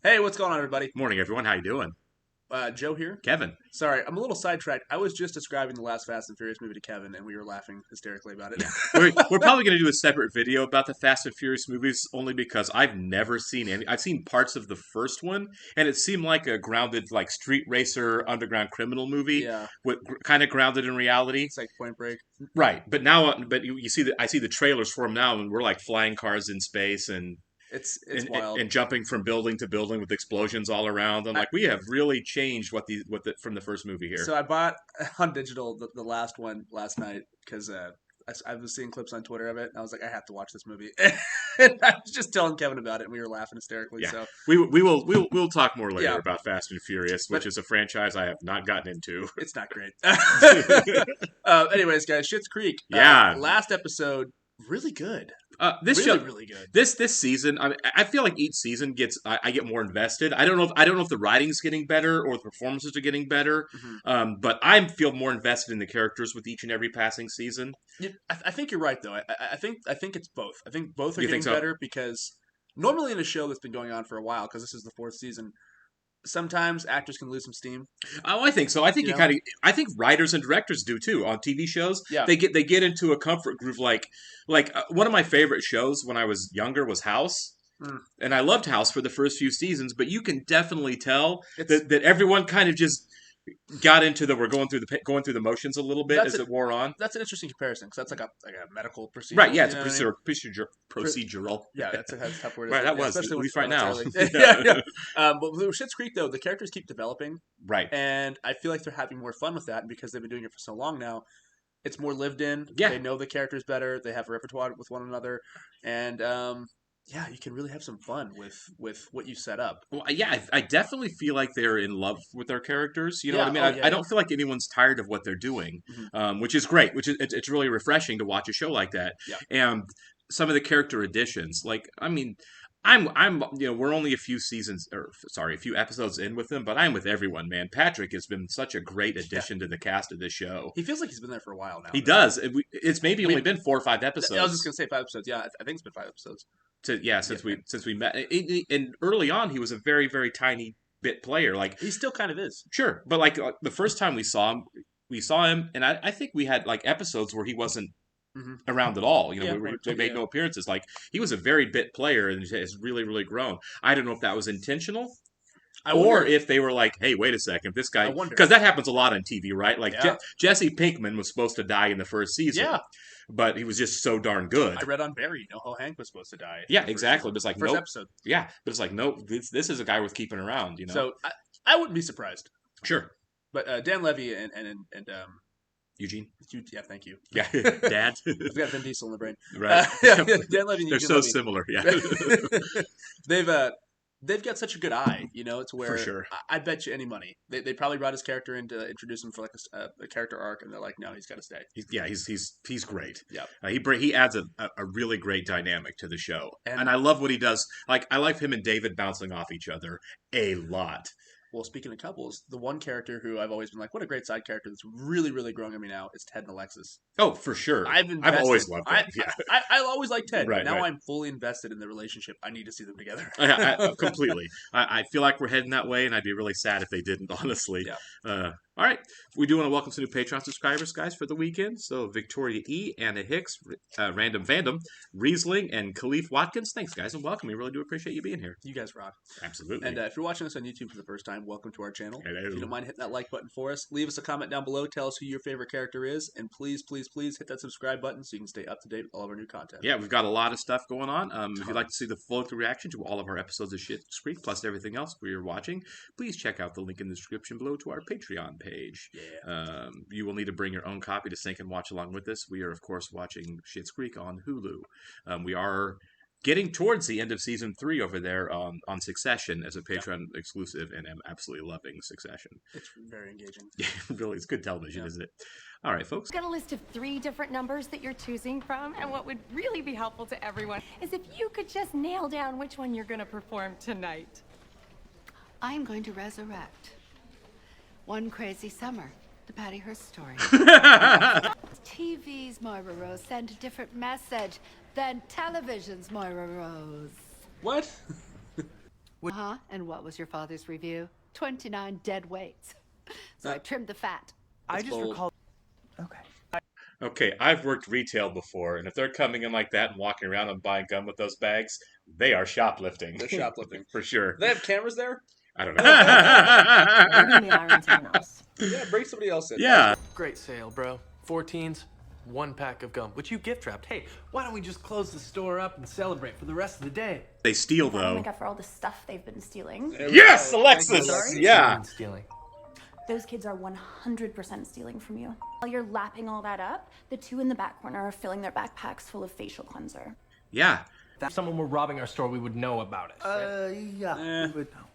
Hey, what's going on, everybody? Morning, everyone. How you doing? Joe here. Kevin. Sorry, I'm a little sidetracked. I was just describing the last Fast and Furious movie to Kevin, and we were laughing hysterically about it. Yeah. We're probably going to do a separate video about the Fast and Furious movies only because I've never seen any. I've seen parts of the first one, and it seemed like a grounded, like, street racer, underground criminal movie, Yeah, with kind of grounded in reality. it's like Point Break. Right. But now, you see I see the trailers for them now, and we're like flying cars in space and It's wild. and jumping from building to building with explosions all around. I'm like, we have really changed from the first movie here. So I bought on digital the last one last night because I was seeing clips on Twitter of it, and I was like, I have to watch this movie. And I was just telling Kevin about it, and we were laughing hysterically. Yeah, So we'll talk more later Yeah. about Fast and Furious, which But- is a franchise I have not gotten into. it's not great. Anyways, guys, Schitt's Creek. Yeah. Last episode, really good. This really, show, really good. this season, I feel like each season I get more invested. I don't know if the writing's getting better or the performances are getting better, Mhm. but I feel more invested in the characters with each and every passing season. Yeah, I think you're right, though. I think it's both. I think both are You getting think so? better because normally in a show that's been going on for a while, because this is the fourth season, sometimes actors can lose some steam. Oh, I think so. I think Yeah. I think writers and directors do too on TV shows. Yeah. They get into a comfort groove. One of my favorite shows when I was younger was House. Mm. And I loved House for the first few seasons, but you can definitely tell It's- that everyone kind of just got into we're going through the motions a little bit That's as it. it wore on. That's an interesting comparison because that's like a medical procedure. Right? Yeah, it's you a know what I mean? procedural. Yeah, that's a tough word. Right, that Yeah, was, especially at when least it's right now. voluntarily. yeah. But with Schitt's Creek, though, the characters keep developing, Right. and I feel like they're having more fun with that because they've been doing it for so long now. It's more lived in. Yeah. They know the characters better. They have a repertoire with one another, and yeah, you can really have some fun with what you set up. Well, yeah, I definitely feel like they're in love with their characters. You know Yeah, what I mean? oh, I, yeah, I don't feel like anyone's tired of what they're doing, which is great. It's really refreshing to watch a show like that. Yeah. And some of the character additions, like, I mean, we're only a few episodes in with them, but I'm with everyone, man. Patrick has been such a great addition to the cast of this show. He feels like he's been there for a while now. He does. It's maybe only been 4 or 5 episodes. I was just gonna say 5 episodes. Yeah, I think it's been 5 episodes. Since we met, and early on he was a very, very tiny bit player. Like, He still kind of is. sure, but like the first time we saw him, and I think we had like episodes where he wasn't Mhm. around at all. You know, Yeah, they made no appearances. Like, he was a very bit player and has really, really grown. I don't know if that was intentional. Or wonder- if they were like, hey, wait a second, this guy, I wonder. because that happens a lot on TV, right? Like, Yeah. Jesse Pinkman was supposed to die in the first season, Yeah, but he was just so darn good. I read on Barry, how Hank was supposed to die. Yeah, in the first exactly. season. But it's like, First nope. episode. Yeah, but it's like, nope, this is a guy worth keeping around, you know? So I wouldn't be surprised. Sure. But Dan Levy and Eugene? yeah, thank you. Yeah, Dad. I've got Vin Diesel in the brain. Right. Yeah, Dan Levy and They're Eugene so Levy. similar, yeah. They've got such a good eye, to where For sure. I bet you any money they probably brought his character in to introduce him for like a character arc, and they're like, no, he's got to stay. He's great. Yeah. He adds a really great dynamic to the show, And- and I love what he does. Like, I like him and David bouncing off each other a lot. Well, speaking of couples, the one character who I've always been like, what a great side character that's really, really growing on me now is Ted and Alexis. Oh, for sure. I've always loved him. Yeah. I always liked Ted. Right, but now right. I'm fully invested in the relationship. I need to see them together. Completely. I feel like we're heading that way, and I'd be really sad if they didn't, honestly. Yeah. All right. We do want to welcome some new Patreon subscribers, guys, for the weekend. So, Victoria E., Anna Hicks, Random Fandom, Riesling, and Khalif Watkins. Thanks, guys, and welcome. We really do appreciate you being here. You guys rock. Absolutely. And if you're watching us on YouTube for the first time, welcome to our channel. Hello. If you don't mind hitting that like button for us, leave us a comment down below. Tell us who your favorite character is. And please, please, please hit that subscribe button so you can stay up to date with all of our new content. Yeah, we've got a lot of stuff going on. If you'd like to see the full reaction to all of our episodes of Schitt's Creek, plus everything else we are watching, please check out the link in the description below to our Patreon page. Yeah. You will need to bring your own copy to sync and watch along with us. We are, of course, watching Schitt's Creek on Hulu. We are getting towards the end of season 3 over there on Succession as a Patreon exclusive, and I'm absolutely loving Succession. It's very engaging. Yeah, really, it's good television, isn't it? All right, folks. Got a list of 3 different numbers that you're choosing from, and what would really be helpful to everyone is if you could just nail down which one you're going to perform tonight. I'm going to resurrect One Crazy Summer, the Patty Hearst story. TV's Moira Rose sent a different message than television's Moira Rose. What? Uh-huh. And what was your father's review? 29 dead weights. So I trimmed the fat. I just bold. recall. Okay. Okay, I've worked retail before, and if they're coming in like that and walking around and buying gum with those bags, they are shoplifting. They're shoplifting. For sure. Do they have cameras there? I don't know. Maybe in the Ironton house. Yeah, bring somebody else in. Yeah. Great sale, bro. 14s, 1 pack of gum, which you gift wrapped. Hey, why don't we just close the store up and celebrate for the rest of the day? They steal, Oh my though. god, for all the stuff they've been stealing. There we Yes, go. Alexis! Thank you, Yeah. Stealing. Those kids are 100% stealing from you. While you're lapping all that up, the two in the back corner are filling their backpacks full of facial cleanser. Yeah. If someone were robbing our store, we would know about it. Eh. We would know.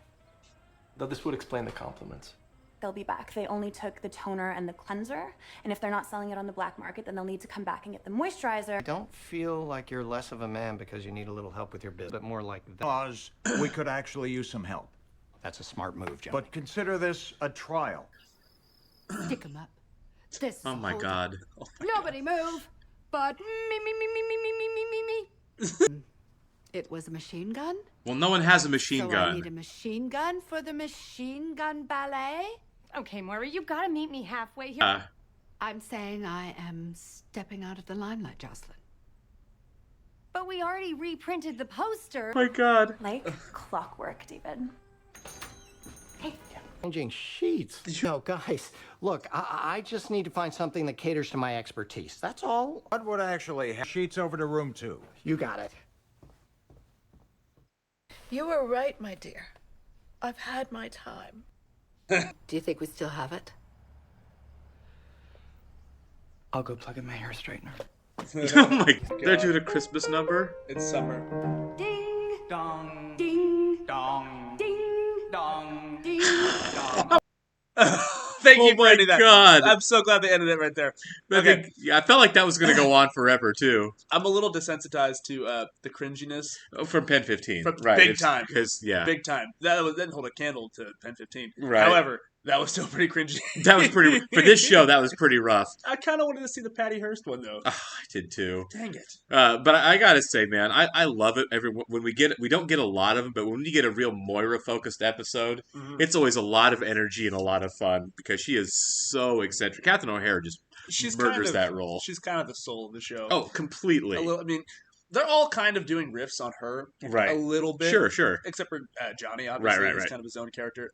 Though this would explain the compliments. They'll be back. They only took the toner and the cleanser, and if they're not selling it on the black market, then they'll need to come back and get the moisturizer. Don't feel like you're less of a man because you need a little help with your business, but more like that. Because we could actually use some help. That's a smart move, Johnny. But consider this a trial. Stick 'em up. This Oh my hold God. up. Nobody move, but me. It was a machine gun? Well, no one has a machine so gun. I need a machine gun for the machine gun ballet? Okay, Moira, you gotta meet me halfway here. I'm saying I am stepping out of the limelight, Jocelyn. But we already reprinted the poster. Oh my God. Like clockwork, David. Changing sheets. No, guys, look, I just need to find something that caters to my expertise. That's all. What would actually have sheets over to room 2? You got it. You were right, my dear. I've had my time. Do you think we still have it? I'll go plug in my hair straightener. Oh my. They're doing a Christmas number. It's summer. Ding, Dong. ding, Dong. ding, Dong. ding. Thank you Oh for my ending that. God. I'm so glad they ended it right there. Okay. I felt like that was going to go on forever, too. I'm a little desensitized to the cringiness. Oh, from Pen 15. From Right. big time. Because, yeah. Big time. That didn't hold a candle to Pen 15. Right. However, that was still pretty cringy. That was pretty, for this show, that was pretty rough. I kind of wanted to see the Patty Hearst one, though. I did, too. Dang it. But I gotta say, man, I love it. When we don't get a lot of them, but when you get a real Moira-focused episode, it's always a lot of energy and a lot of fun because she is so eccentric. Catherine O'Hara just murders that role. She's kind of the soul of the show. Oh, completely. I mean, they're all kind of doing riffs on her, Right. A little bit, Sure. Except for Johnny, obviously, Right. who's kind of his own character.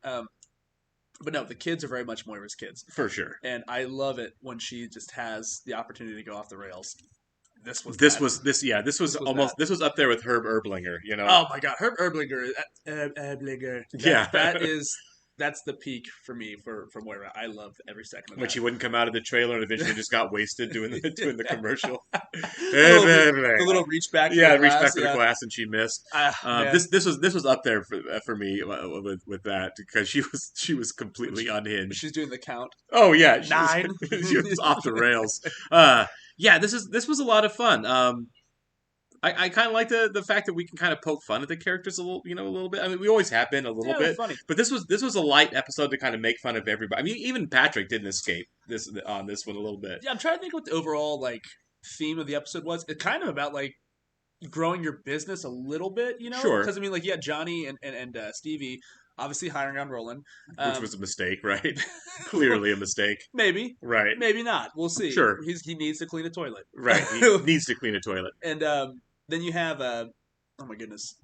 But no, the kids are very much Moira's kids, For sure. and I love it when she just has the opportunity to go off the rails. This was up there with Herb Erblinger, you know. Oh my God, Herb Erblinger, Erblinger. Yeah. That's the peak for me for Moira. I loved every second of that. When she wouldn't come out of the trailer and eventually just got wasted doing the commercial. the little reach back. Yeah, for the reach glass, back for the glass and she missed. Man. This was up there for me with that because she was completely unhinged. She's doing the count. Oh yeah, 9. She was off the rails. Yeah, this was a lot of fun. I kind of like the fact that we can kind of poke fun at the characters a little bit. I mean, we always have been a little bit, funny. but this was a light episode to kind of make fun of everybody. I mean, even Patrick didn't escape on this one a little bit. Yeah, I'm trying to think what the overall theme of the episode was. It's kind of about growing your business a little bit, you know? Sure. Because I mean, Johnny and Stevie obviously hiring on Roland, Which was a mistake, right? Clearly a mistake. Maybe, Right. maybe not. We'll see. Sure. He needs to clean a toilet. Right. He needs to clean a toilet. And then you have oh my goodness,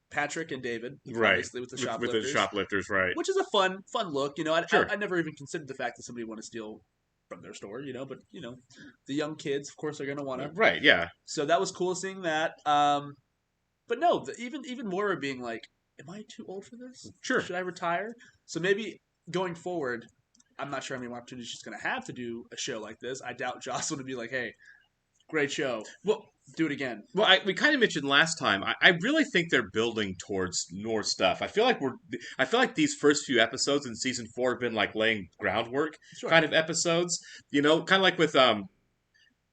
Patrick and David, Right. obviously with the shoplifters. With the shoplifters, right. Which is a fun look, you know. Sure. I never even considered the fact that somebody want to steal from their store, you know. But you know, the young kids, of course, are going to want to. Right. Yeah. So that was cool seeing that. But no, even Moira being like, "Am I too old for this? Sure. Should I retire?" So maybe going forward, I'm not sure how many more opportunities she's going to have to do a show like this. I doubt Jocelyn would be like, "Hey, great show. Well, do it again." Well, we kind of mentioned last time. I really think they're building towards more stuff. I feel like these first few episodes in season 4 have been like laying groundwork kind of episodes. You know, kind of like with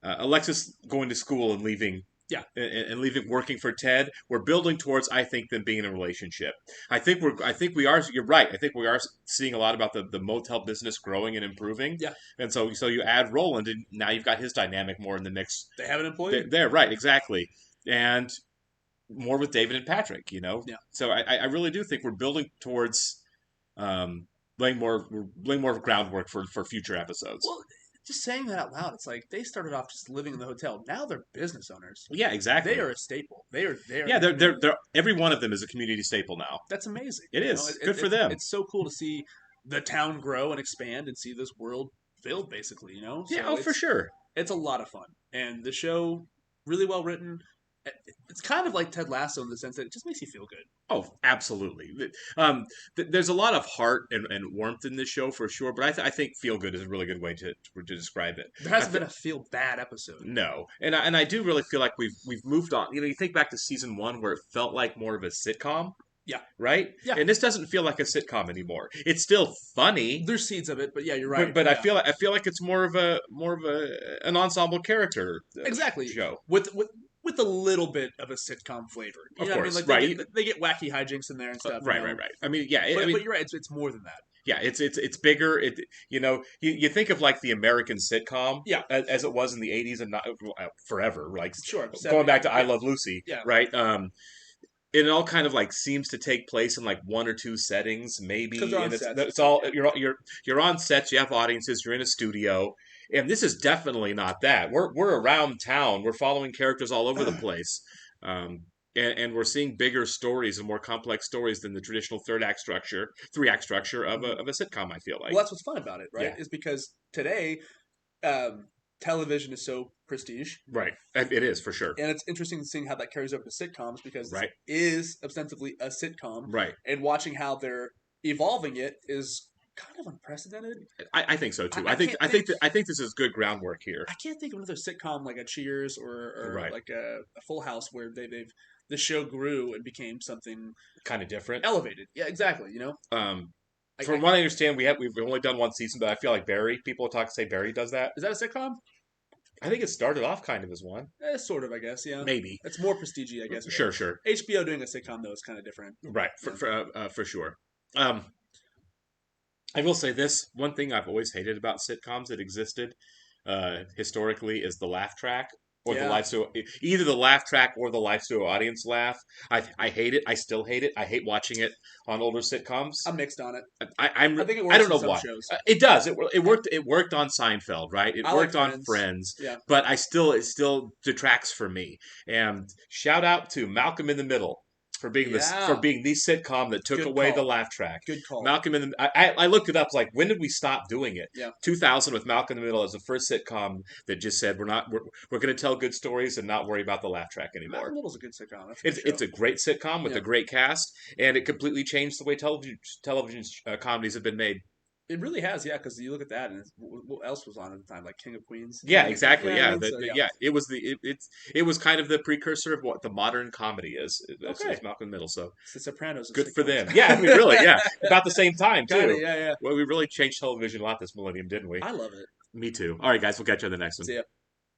Alexis going to school and leaving. Yeah, and leaving working for Ted. We're building towards, I think, them being in a relationship. I think we are. You're right. I think we are seeing a lot about the motel business growing and improving. Yeah, and so you add Roland, and now you've got his dynamic more in the mix. They have an employee. There, right? Exactly. And more with David and Patrick. Yeah. So I really do think we're building towards laying more groundwork for future episodes. Well, just saying that out loud, it's like they started off just living in the hotel. Now they're business owners. Yeah, exactly. They are a staple. They are there. Yeah, they're every one of them is a community staple now. That's amazing. It is good for them. It's so cool to see the town grow and expand and see this world build, basically. Yeah, So for sure. It's a lot of fun, and the show really well written. It's kind of like Ted Lasso in the sense that it just makes you feel good. Oh, absolutely. There's a lot of heart and warmth in this show for sure, but I think feel good is a really good way to describe it. There hasn't been a feel bad episode. No, and I do really feel like we've moved on. You think back to season 1 where it felt like more of a sitcom. Yeah. Right? Yeah. And this doesn't feel like a sitcom anymore. It's still funny. There's seeds of it, but yeah, you're right. But yeah. I feel like it's more of an ensemble character exactly show. With a little bit of a sitcom flavor. You Of know course, what I mean? right. They get wacky hijinks in there and stuff. Right. I mean, yeah. But you're right. It's more than that. Yeah, it's bigger. You think of like the American sitcom, yeah, as it was in the '80s and not forever, like sure, going back to I Love Lucy, yeah, right. It all kind of like seems to take place in like 1 or 2 settings, maybe. And it's all you're on sets, you have audiences, you're in a studio, and this is definitely not that. We're around town, we're following characters all over the place, and we're seeing bigger stories and more complex stories than the traditional 3-act structure of a sitcom. I feel like. Well, that's what's fun about it, right? Yeah. Is because today, television is so prestige. Right. It is, for sure. And it's interesting seeing how that carries over to sitcoms because right. it is ostensibly a sitcom. Right. And watching how they're evolving it is kind of unprecedented. I think so too. I think this is good groundwork here. I can't think of another sitcom like a Cheers or right. like a Full House where the show grew and became something kind of different. Elevated. Yeah, exactly, From what I understand, we've only done 1 season, but I feel like Barry. People say Barry does that. Is that a sitcom? I think it started off kind of as one. Sort of, I guess. Yeah, maybe it's more prestige, I guess. Sure. HBO doing a sitcom though is kind of different, right? For sure. I will say this: one thing I've always hated about sitcoms that existed historically is the laugh track. Or the live show, either the laugh track or the live show audience laugh. I hate it. I still hate it. I hate watching it on older sitcoms. I'm mixed on it. I think it works. I don't know why. It does. It worked. It worked on Seinfeld, right? It worked on Friends. Yeah. But it still detracts for me. And shout out to Malcolm in the Middle for being the sitcom that took away the laugh track. Good call. Malcolm in the I looked it up. Like, when did we stop doing it? Yeah. 2000 with Malcolm in the Middle as the first sitcom that just said we're going to tell good stories and not worry about the laugh track anymore. Malcolm in the Middle's a good sitcom. It's a great sitcom with a great cast, and it completely changed the way television comedies have been made. It really has, yeah. Because you look at that, and what else was on at the time? Like King of Queens. Yeah, exactly. Yeah, It was it was kind of the precursor of what the modern comedy is. It's Malcolm in the Middle. So The Sopranos. Good for them. Yeah, I mean, really. Yeah, about the same time too. Kinda, yeah. Well, we really changed television a lot this millennium, didn't we? I love it. Me too. All right, guys, we'll catch you on the next one. See ya.